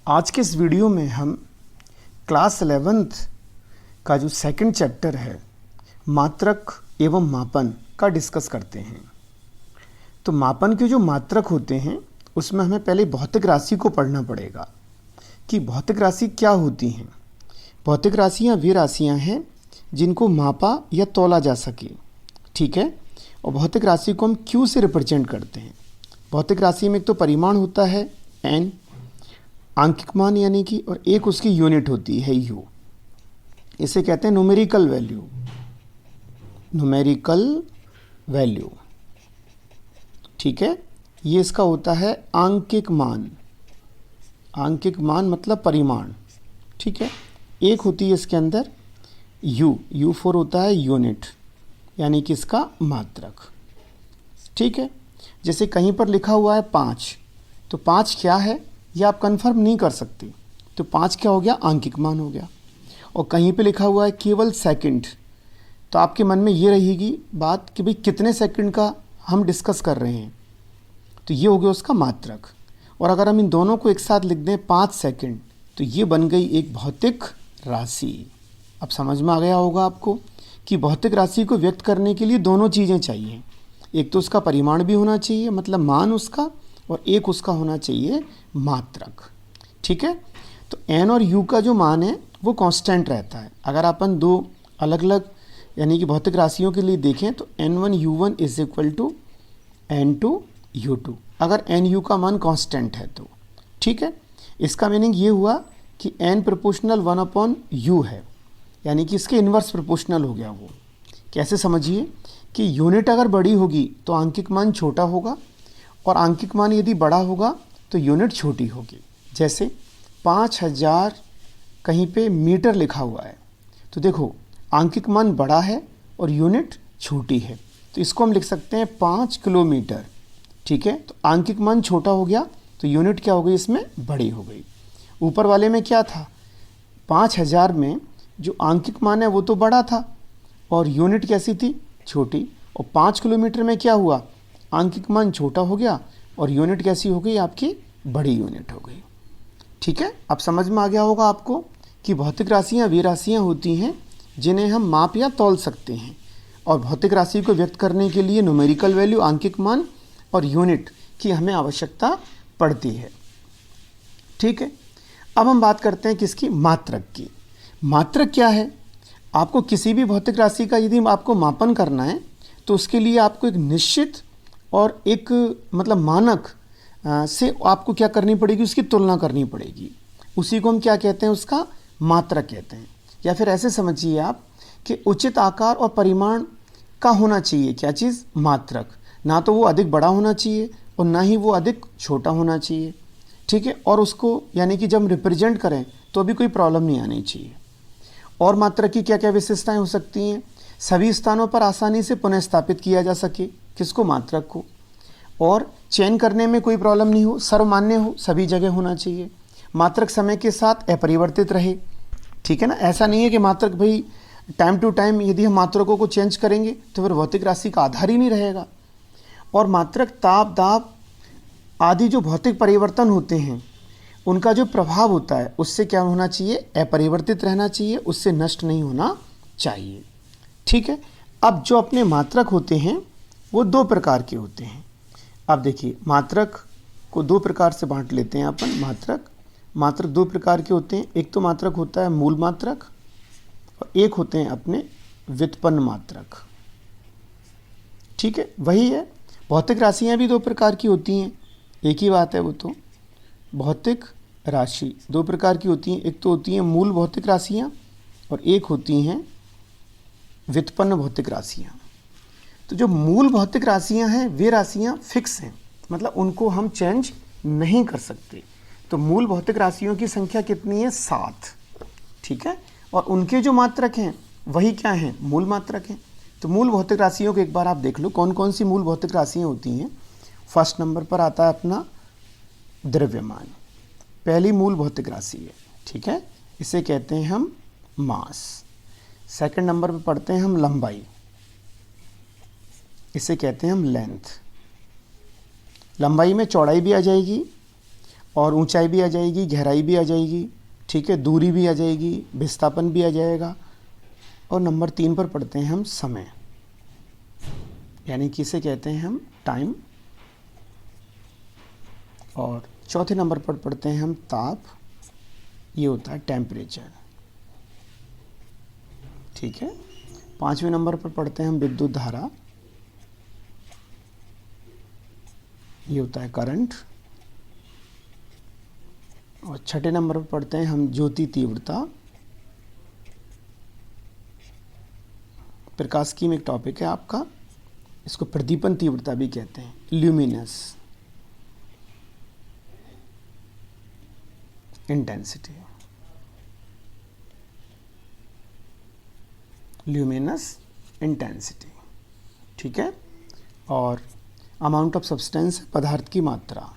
आज के इस वीडियो में हम क्लास 11th का जो सेकंड चैप्टर है मात्रक एवं मापन का डिस्कस करते हैं। तो मापन के जो मात्रक होते हैं उसमें हमें पहले भौतिक राशि को पढ़ना पड़ेगा कि भौतिक राशि क्या होती हैं। भौतिक राशियाँ वे राशियाँ हैं जिनको मापा या तौला जा सके, ठीक है। और भौतिक राशि को हम क्यू से रिप्रेजेंट करते हैं। भौतिक राशि में एक तो परिमाण होता है एन, आंकिक मान यानी कि, और एक उसकी यूनिट होती है यू। इसे कहते हैं न्यूमेरिकल वैल्यू। न्यूमेरिकल वैल्यू, ठीक है। ये इसका होता है आंकिक मान। आंकिक मान मतलब परिमाण, ठीक है। एक होती है इसके अंदर यू फोर होता है यूनिट यानी कि इसका मात्रक, ठीक है। जैसे कहीं पर लिखा हुआ है 5, तो 5 क्या है ये आप कंफर्म नहीं कर सकते, तो 5 क्या हो गया, आंकिक मान हो गया। और कहीं पे लिखा हुआ है केवल सेकंड, तो आपके मन में ये रहेगी बात कि भाई कितने सेकंड का हम डिस्कस कर रहे हैं, तो ये हो गया उसका मात्रक। और अगर हम इन दोनों को एक साथ लिख दें 5 सेकंड, तो ये बन गई एक भौतिक राशि। अब समझ में आ गया होगा आपको कि भौतिक राशि को व्यक्त करने के लिए दोनों चीज़ें चाहिए। एक तो उसका परिमाण भी होना चाहिए मतलब मान उसका, और एक उसका होना चाहिए मात्रक, ठीक है। तो एन और यू का जो मान है वो कांस्टेंट रहता है। अगर अपन दो अलग अलग यानी कि भौतिक राशियों के लिए देखें तो n1 u1 is equal to n2 u2, अगर एन यू का मान कांस्टेंट है तो, ठीक है। इसका मीनिंग ये हुआ कि n प्रोपोर्शनल 1/u है, यानी कि इसके इन्वर्स प्रोपोर्शनल हो गया। वो कैसे समझिए कि यूनिट अगर बड़ी होगी तो आंकिक मान छोटा होगा, और आंकिक मान यदि बड़ा होगा तो यूनिट छोटी होगी। जैसे 5000 कहीं पे मीटर लिखा हुआ है, तो देखो आंकिक मान बड़ा है और यूनिट छोटी है, तो इसको हम लिख सकते हैं 5 किलोमीटर, ठीक है। तो आंकिक मान छोटा हो गया तो यूनिट क्या हो गई, इसमें बड़ी हो गई। ऊपर वाले में क्या था, 5000 में जो आंकिक मान है वो तो बड़ा था और यूनिट कैसी थी, छोटी। और 5 किलोमीटर में क्या हुआ, आंकिक मान छोटा हो गया और यूनिट कैसी हो गई, आपकी बड़ी यूनिट हो गई, ठीक है। अब समझ में आ गया होगा आपको कि भौतिक राशियाँ वे राशियाँ होती हैं जिन्हें हम माप या तौल सकते हैं, और भौतिक राशि को व्यक्त करने के लिए न्यूमेरिकल वैल्यू, आंकिक मान और यूनिट की हमें आवश्यकता पड़ती है, ठीक है। अब हम बात करते हैं किसकी, मात्रक की। मात्रक क्या है, आपको किसी भी भौतिक राशि का यदि आपको मापन करना है तो उसके लिए आपको एक निश्चित और एक मतलब मानक से आपको क्या करनी पड़ेगी, उसकी तुलना करनी पड़ेगी। उसी को हम क्या कहते हैं, उसका मात्रक कहते हैं। या फिर ऐसे समझिए आप कि उचित आकार और परिमाण का होना चाहिए क्या चीज़, मात्रक। ना तो वो अधिक बड़ा होना चाहिए और ना ही वो अधिक छोटा होना चाहिए, ठीक है। और उसको यानी कि जब हम रिप्रेजेंट करें तो भी कोई प्रॉब्लम नहीं आनी चाहिए। और मात्रक की क्या क्या विशेषताएं हो सकती हैं, सभी स्थानों पर आसानी से पुनः स्थापित किया जा सके, किसको, मात्रक को। और चयन करने में कोई प्रॉब्लम नहीं हो, सर्वमान्य हो, सभी जगह होना चाहिए। मात्रक समय के साथ अपरिवर्तित रहे, ठीक है ना। ऐसा नहीं है कि मात्रक भाई टाइम टू टाइम यदि हम मात्रकों को चेंज करेंगे तो फिर भौतिक राशि का आधार ही नहीं रहेगा। और मात्रक ताप, दाब आदि जो भौतिक परिवर्तन होते हैं उनका जो प्रभाव होता है उससे क्या होना चाहिए, अपरिवर्तित रहना चाहिए, उससे नष्ट नहीं होना चाहिए, ठीक है। अब जो अपने मात्रक होते हैं वो 2 प्रकार के होते हैं। अब देखिए मात्रक को 2 प्रकार से बांट लेते हैं अपन। मात्रक 2 प्रकार के होते हैं। एक तो मात्रक होता है मूल मात्रक और एक होते हैं अपने व्युत्पन्न मात्रक, ठीक है। वही है, भौतिक राशियाँ भी 2 प्रकार की होती हैं, एक ही बात है। वो तो भौतिक राशि 2 प्रकार की होती हैं, एक तो होती हैं मूल भौतिक राशियाँ और एक होती हैं व्युत्पन्न भौतिक राशियाँ। तो जो मूल भौतिक राशियाँ हैं वे राशियाँ फिक्स हैं, मतलब उनको हम चेंज नहीं कर सकते। तो मूल भौतिक राशियों की संख्या कितनी है, 7, ठीक है। और उनके जो मात्रक हैं वही क्या हैं, मूल मात्रक हैं। तो मूल भौतिक राशियों को एक बार आप देख लो कौन कौन सी मूल भौतिक राशियाँ होती हैं। फर्स्ट नंबर पर आता है अपना द्रव्यमान, पहली मूल भौतिक राशि है, ठीक है। इसे कहते हैं हम मास। सेकंड नंबर पर पढ़ते हैं हम लंबाई, इसे कहते हैं हम लेंथ। लंबाई में चौड़ाई भी आ जाएगी और ऊंचाई भी आ जाएगी, गहराई भी आ जाएगी, ठीक है, दूरी भी आ जाएगी, विस्थापन भी आ जाएगा। और नंबर 3 पर पढ़ते हैं हम समय, यानी कि इसे कहते हैं हम टाइम। और चौथे नंबर पर पढ़ते हैं हम ताप, ये होता है टेम्परेचर, ठीक है। 5वें नंबर पर पढ़ते हैं हम विद्युत धारा, ये होता है करंट। और छठे नंबर पर पढ़ते हैं हम ज्योति तीव्रता, प्रकाश की में एक टॉपिक है आपका, इसको प्रदीपन तीव्रता भी कहते हैं, ल्यूमिनस इंटेंसिटी, ल्यूमिनस इंटेंसिटी, ठीक है। और अमाउंट ऑफ सब्सटेंस, पदार्थ की मात्रा,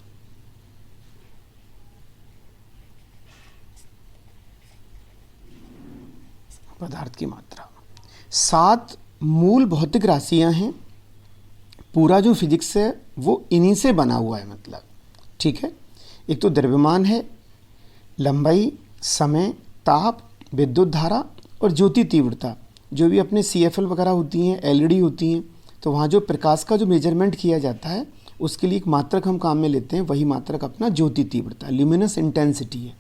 पदार्थ की मात्रा। 7 मूल भौतिक राशियां हैं, पूरा जो फिजिक्स है वो इन्हीं से बना हुआ है, मतलब, ठीक है। एक तो द्रव्यमान है, लंबाई, समय, ताप, विद्युत धारा और ज्योति तीव्रता। जो भी अपने CFL वगैरह होती हैं, LED होती हैं, तो वहाँ जो प्रकाश का जो मेजरमेंट किया जाता है उसके लिए एक मात्रक हम काम में लेते हैं, वही मात्रक अपना ज्योति तीव्रता, ल्यूमिनस इंटेंसिटी है,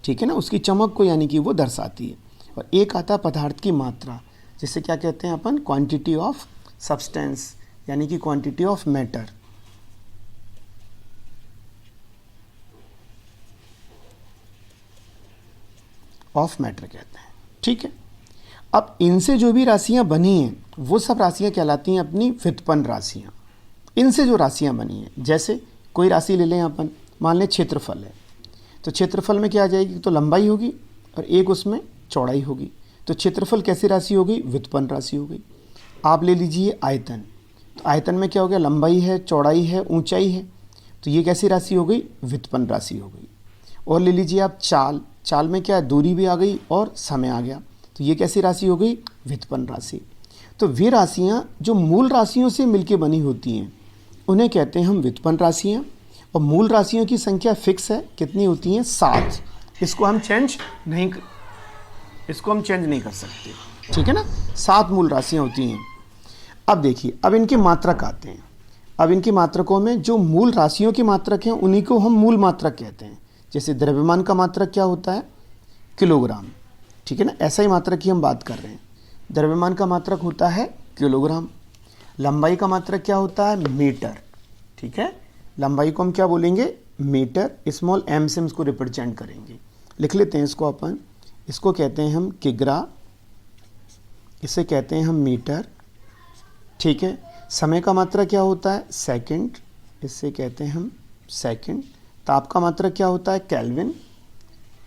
ठीक है ना। उसकी चमक को यानी कि वो दर्शाती है। और एक आता है पदार्थ की मात्रा, जिसे क्या कहते हैं अपन, क्वांटिटी ऑफ सब्सटेंस, यानी कि quantity of matter. Of matter कहते हैं, ठीक है। अब इनसे जो भी राशियां बनी हैं वो सब राशियां कहलाती हैं अपनी व्युत्पन्न राशियां। इनसे जो राशियां बनी हैं, जैसे कोई राशि ले लें अपन, मान लें क्षेत्रफल है, तो क्षेत्रफल में क्या आ जाएगी, तो लंबाई होगी और एक उसमें चौड़ाई होगी, तो क्षेत्रफल कैसी राशि हो गई, व्युत्पन्न राशि हो गई। आप ले लीजिए आयतन, तो आयतन में क्या हो गया, लंबाई है, चौड़ाई है, ऊंचाई है, तो ये कैसी राशि हो गई, व्युत्पन्न राशि हो गई। और ले लीजिए आप चाल, चाल में क्या है, दूरी भी आ गई और समय आ गया, तो ये कैसी राशि हो गई, व्युत्पन्न राशि। तो वे राशियां जो मूल राशियों से मिलकर बनी होती हैं उन्हें कहते हैं हम व्युत्पन्न राशियां। और मूल राशियों की संख्या फिक्स है, कितनी होती हैं, 7। इसको हम चेंज नहीं कर सकते, ठीक है ना। 7 मूल राशियां होती हैं। अब देखिए, अब इनके मात्रक आते हैं। अब इनके मात्रकों में जो मूल राशियों के मात्रक हैं उन्हीं को हम मूल मात्रक कहते हैं। जैसे द्रव्यमान का मात्रक क्या होता है, किलोग्राम, ठीक है ना, ऐसा ही मात्रक की हम बात कर रहे हैं। द्रव्यमान का मात्रक होता है किलोग्राम। लंबाई का मात्रक क्या होता है, मीटर, ठीक है। लंबाई को हम क्या बोलेंगे, मीटर, स्मॉल m से हम इसको रिप्रेजेंट करेंगे। लिख लेते हैं इसको अपन, इसको कहते हैं हम किग्रा, इसे कहते हैं हम मीटर, ठीक है। समय का मात्रक क्या होता है, सेकंड, इससे कहते हैं हम सेकंड। ताप का मात्रक क्या होता है, केल्विन।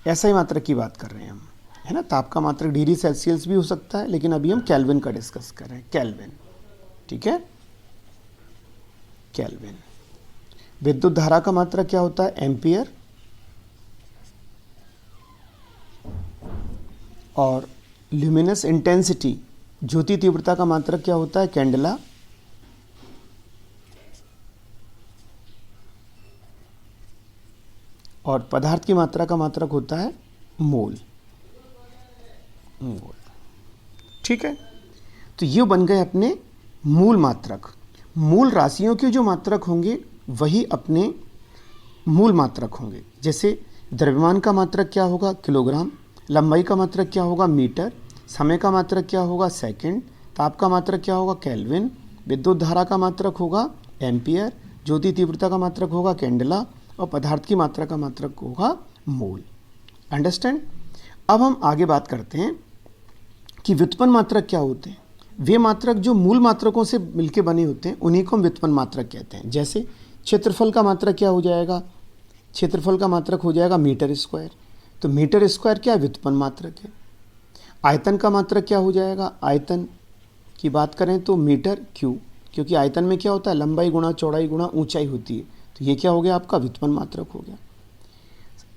ऐसा ही मात्रक की बात कर रहे हैं हम, है ना। ताप का मात्रक डिग्री सेल्सियस भी हो सकता है, लेकिन अभी हम केल्विन का डिस्कस कर रहे हैं, केल्विन, ठीक है, केल्विन। विद्युत धारा का मात्रक क्या होता है, एम्पियर। और ल्यूमिनस इंटेंसिटी, ज्योति तीव्रता का मात्रक क्या होता है, कैंडेला। और पदार्थ की मात्रा का मात्रक होता है मोल, मोल, ठीक है। तो ये बन गए अपने मूल मात्रक। मूल राशियों के जो मात्रक होंगे वही अपने मूल मात्रक होंगे। जैसे द्रव्यमान का मात्रक क्या होगा, किलोग्राम। लंबाई का मात्रक क्या होगा, मीटर। समय का मात्रक क्या होगा, सेकंड। ताप का मात्रक क्या होगा, केल्विन। विद्युत धारा का मात्रक होगा एम्पियर। ज्योति तीव्रता का मात्रक होगा कैंडेला। और पदार्थ की मात्रा का मात्रक होगा मोल। अंडरस्टैंड। अब हम आगे बात करते हैं कि व्युत्पन्न मात्रक क्या होते हैं। वे मात्रक जो मूल मात्रकों से मिलकर बने होते हैं उन्हीं को हम व्युत्पन्न मात्रक कहते हैं। जैसे क्षेत्रफल का मात्रक क्या हो जाएगा, क्षेत्रफल का मात्रक हो जाएगा मीटर स्क्वायर। तो मीटर स्क्वायर क्या व्युत्पन्न मात्रक है। आयतन का मात्रक क्या हो जाएगा, आयतन की बात करें तो मीटर क्यूब, क्योंकि आयतन में क्या होता है, लंबाई गुणा चौड़ाई गुणा ऊंचाई होती है। तो ये क्या हो गया, आपका व्युत्पन्न मात्रक हो गया।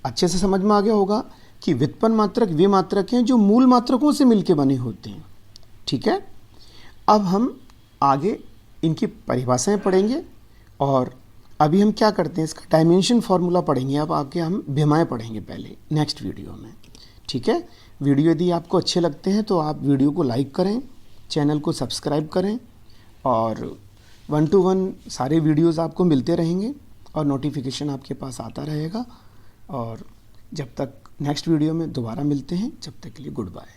अच्छे से समझ में आ गया होगा कि व्युत्पन्न मात्रक वे मात्रक हैं जो मूल मात्रकों से मिलकर बने होते हैं, ठीक है। अब हम आगे इनकी परिभाषाएं पढ़ेंगे और अभी हम क्या करते हैं, इसका डायमेंशन फार्मूला पढ़ेंगे, अब आके हम भिमाएँ पढ़ेंगे पहले नेक्स्ट वीडियो में। ठीक है, वीडियो यदि आपको अच्छे लगते हैं तो आप वीडियो को लाइक करें, चैनल को सब्सक्राइब करें, और 1 to 1 सारे वीडियोस आपको मिलते रहेंगे और नोटिफिकेशन आपके पास आता रहेगा। और जब तक नेक्स्ट वीडियो में दोबारा मिलते हैं, जब तक के लिए गुड बाय।